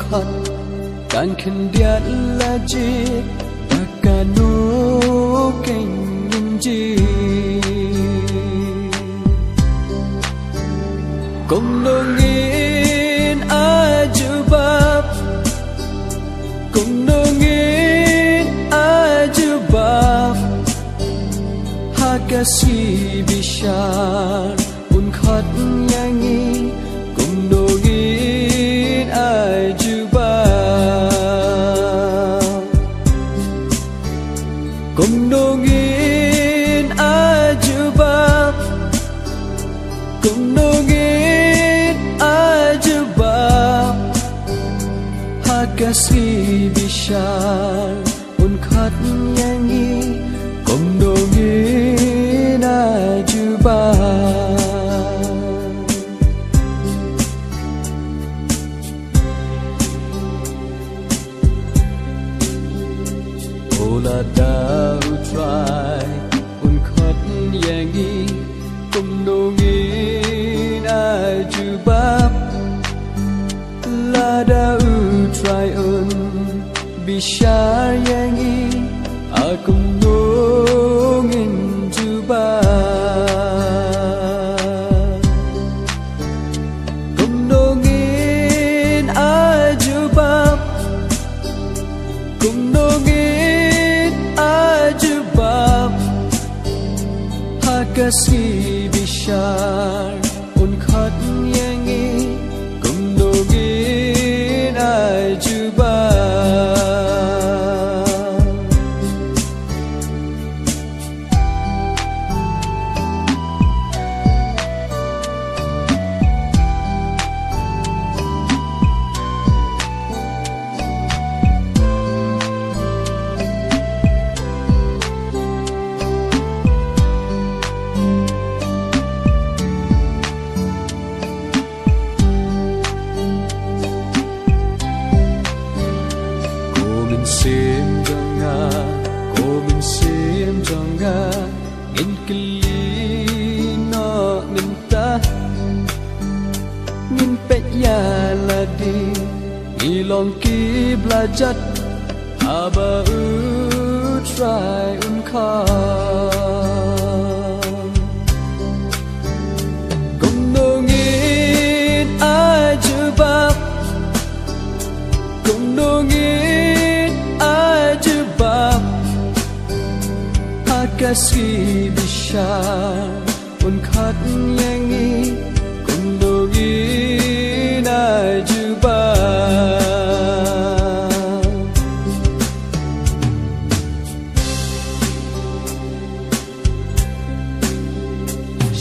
khot kan khen dia la ji bakanu ken ji cùng nongin ajubab cùng nongin ajubab hakasi bishar un khot yangi cùng nongin ajubab cùng nongin ajubab cùng nongin ajubab hakasi bishar un khot yangi cùng nongin ajubab ola dau try un khot yangi cùng nongin ajubab la dau try un bishar yangi akum nongin jubab kum nongin ajubab kum nongin ajubab hakasi bishar un khot yangi kum nongin ajubab sim jonga komin sim jonga in kili no minta min pet ya ladi ilong ki blajat aba try un kha kum nongin ajubab kum nongin ajubab hakasi bishar un khot yangi kum nongin ajubab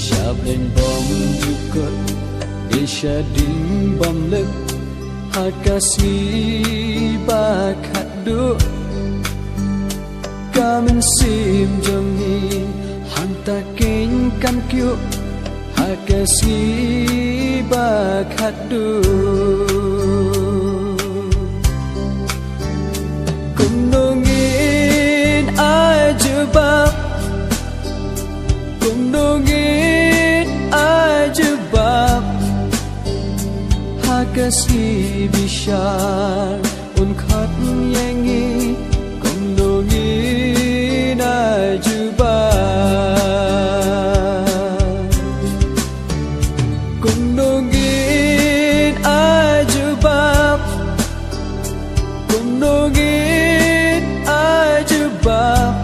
shablen bom jukot isha ding bom lek hakasi bakat du kamen sim jongi hanta ken kan kyu hakasi bakat du kum nongin ajubab kum nongin ajubab hakasi bishar un khot yangi kum nongin ajubab kum nongin ajubab kum nongin ajubab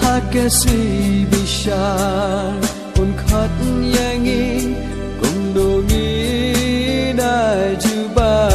hakasi bishar un khot yangi kum nongin ajubab